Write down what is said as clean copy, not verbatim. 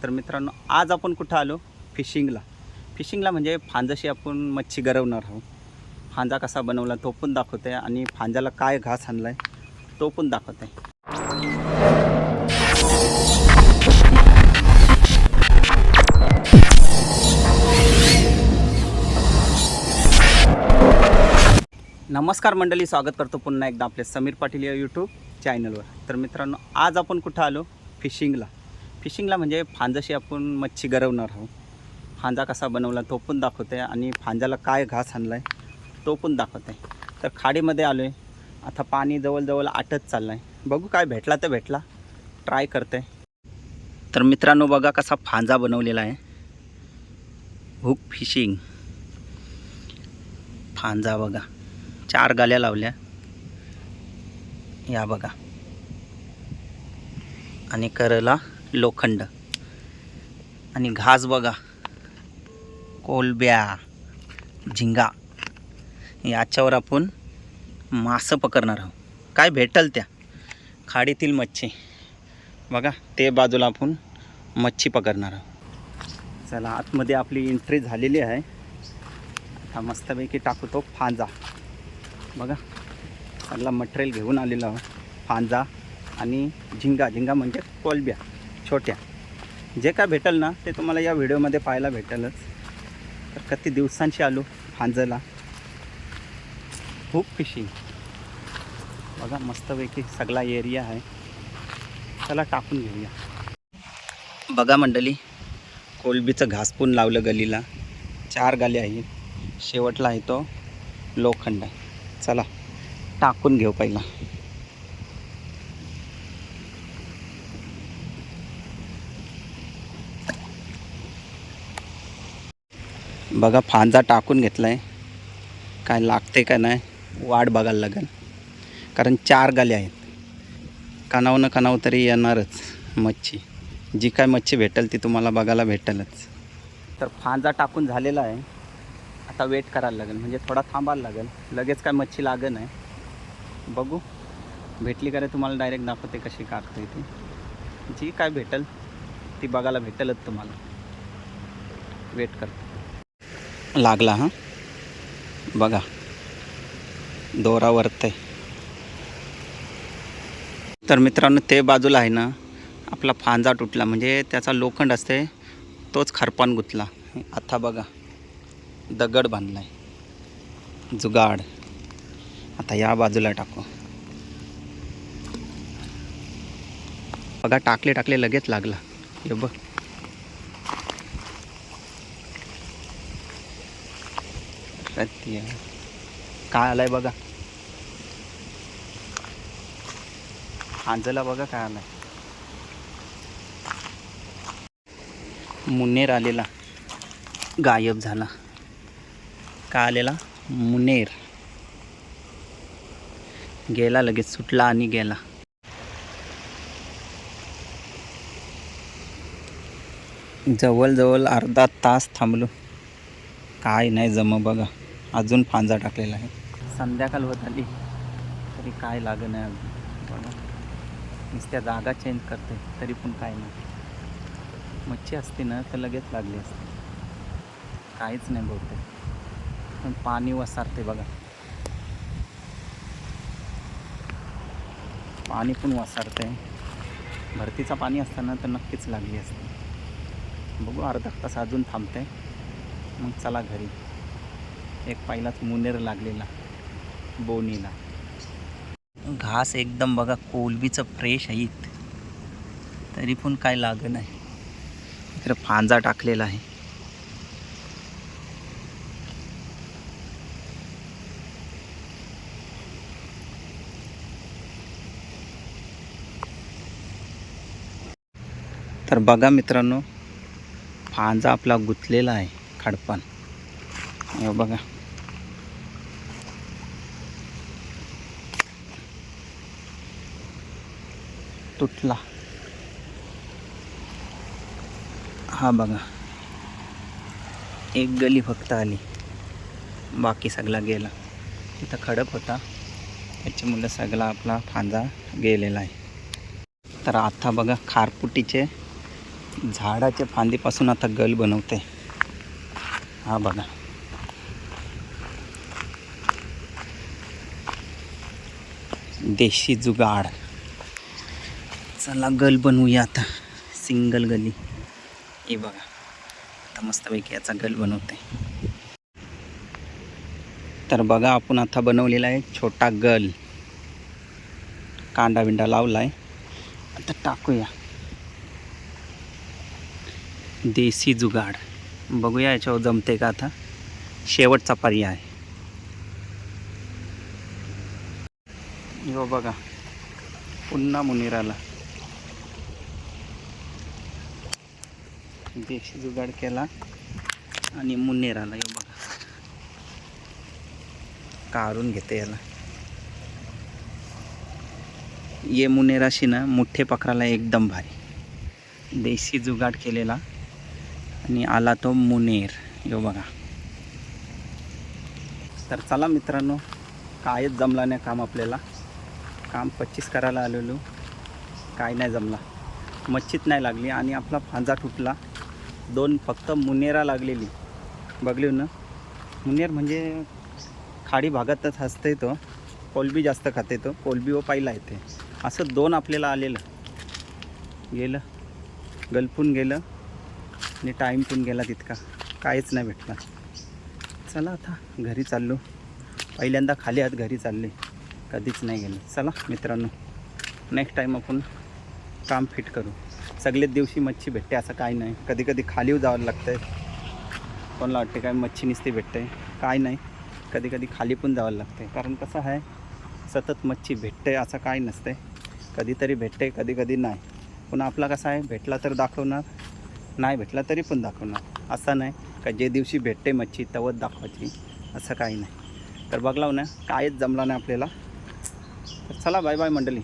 तर मित्रांनो, आज आपण कुठं आलो? फिशिंगला म्हणजे फांजाशी आपण मच्छी गरवणार आहोत. फांजा कसा बनवला तो पण दाखवते आणि फांजाला काय घास आणलाय तो पण दाखवते. नमस्कार मंडळी, स्वागत करतो पुन्हा एकदा आपल्या समीर पाटील या यूट्यूब चॅनलवर. तर मित्रांनो, आज आपण कुठं आलो? फिशिंगला म्हणजे फांजाशी आपण मच्छी गरवणार आहोत. फांजा कसा बनवला तो पण दाखवते आणि फांजाला काय घास आणलाय तो पण दाखवते. तर खाडीमध्ये आलो आहे. आता पाणी जवळजवळ आटत चाललं आहे. बघू काय भेटला तर भेटला, ट्राय करते. तर मित्रांनो, बघा कसा फांजा बनवलेला आहे. हुक फिशिंग फांजा बघा, 4 गाल्या लावल्या या बघा, आणि करला लोखंड आणि घास बघा, कोलब्या, झिंगा. याच्यावर आपण मासं पकडणार आहोत. काय भेटल त्या खाडीतील मच्छी बघा, ते बाजूला आपण मच्छी पकडणार आहोत. चला, आतमध्ये आपली एंट्री झालेली आहे. आता मस्तपैकी टाकू तो फांजा. बघा, सगळा मटेरियल घेऊन आलेला आहे. फांजा आणि झिंगा म्हणजे कोलब्या छोट्या. जे काय भेटेल ना ते तुम्हाला या व्हिडिओमध्ये पाहायला भेटेलच. तर किती दिवसांशी आलो फांजाला. खूप फिशिंग बघा, मस्तपैकी सगळा एरिया आहे. चला टाकून घेऊया. बघा मंडळी, कोलबीचं घास पण लावलं गलीला. 4 गाले आहेत. शेवटला आहे तो लोखंड. चला टाकून घेऊ पहिला. बघा, फांजा टाकून घेतला आहे. काय लागते का नाही वाट बघायला लागेल, कारण 4 गाले आहेत. कणाव तरी येणारच मच्छी. जी काय मच्छी भेटेल ती तुम्हाला बघायला भेटेलच. तर फांजा टाकून झालेला आहे. आता वेट करायला लागेल, म्हणजे थोडा थांबायला लागेल. लगेच काय मच्छी लागत नाही. बघू भेटली का रे, तुम्हाला डायरेक्ट दाखवते कशी काढते ती. जी काय भेटेल ती बघायला भेटेलच तुम्हाला. वेट करतो. लागला हां, बघा दोरा वरते. तर मित्रांनो, ते बाजूला आहे ना आपला फांजा तुटला, म्हणजे त्याचा लोखंड असते तोच खरपान गुतला. आता बघा दगड बांधलाय, जुगाड. आता या बाजूला टाकू. बघा, टाकले लगेच लागला. हे बघ, काय आलाय बघा. फांजला बघा काय आलाय. मुन्नेर आलेला, गायब झाला. काय आलेला? मुन्नेर गेला, लगेच सुटला आणि गेला. जवळजवळ अर्धा तास थांबलो, काय नाही जम. बघा, अजून फांजा टाकलेला आहे. संध्याकाळ होत आली तरी काय लागत नाही अजून. बघा, नुसत्या जागा चेंज करते तरी पण काय नाही. मच्छी असते ना तर लगेच लागली असते. काहीच नाही बहुतेक, पण पाणी वसारते बघा. पाणी पण वसारते. भरतीचा पाणी असताना तर नक्कीच लागली असते. बघू, अर्धा तास अजून थांबते, मग चला घरी. एक पहिलाच मुनेर लागलेला बोनीला. घास एकदम बघा कोलबीचं फ्रेश आहे, तरी पण काय लागत नाही. इकडे फांजा टाकलेला आहे. तर बघा मित्रांनो, फांजा आपला गुंतलेला आहे खडपान. हे बघा, तुटला. हा बघा, एक गली फक्त आली, बाकी सगळा गेला. इथं खडक होता, त्याच्यामुळे सगळा आपला फांजा गेलेला आहे. तर आता बघा, खारपुटीचे झाडाच्या फांदीपासून आता गल बनवते. हा बघा, देशी जुगाड. चला गल बनवूया आता, सिंगल गली. हे बघा, आता मस्तपैकी याचा गल बनवते. तर बघा, आपण आता बनवलेला आहे छोटा गल. कांदा बिंडा लावला आहे, आता टाकूया. देशी जुगाड. बघूया याच्यावर जमते का. आता शेवटचा पर्याय आहे. हो बघा, पुन्हा मुनिराला देशी जुगाड केला आणि मुनिराला हे बघा काढून घेते याला. ये मुनेराशी ना मोठे पकडायला एकदम भारी. देशी जुगाड केलेला आणि आला तो मुनेर. यो बघा. तर चला मित्रांनो, कायच जमला नाही काम आपल्याला. काम 25 करायला आलेलो, काय नाही जमला. मच्छीत नाही लागली आणि आपला फांजा तुटला. 2 फक्त मुनेरा लागलेली. बघली ना, मुनेर म्हणजे खाडी भागातच असते तो. कोलबी जास्त खाते तो, कोलबी व पाहिला येते. असं 2 आपल्याला आलेलं, गेलं गलपून गेलं आणि टाईम पण गेला तितका, काहीच नाही भेटला. चला आता घरी चाललो. पहिल्यांदा खाली हात घरी चालले, कधीच नाही गेलो. चला मित्रांनो, नेक्स्ट टाईम आपण काम फिट करू. सगळेच दिवशी मच्छी भेटते असं काय नाही. कधी कधी खाली जावं लागतं आहे. कोणाला वाटते काय मच्छी निसती भेटते, काय नाही. कधी कधी खाली पण जावं लागते. कारण कसं आहे, सतत मच्छी भेटते असं काय नसते. कधीतरी भेटते, कधी कधी नाही. पण आपला कसं आहे, भेटला तर दाखवणार, नाही भेटला तरी पण दाखवणार. असं नाही का जे दिवशी भेटते मच्छी तेव्हाच दाखवायची, असं काही नाही. तर बघलाव ना, कायच जमला नाही आपल्याला. तर चला, बाय बाय मंडळी.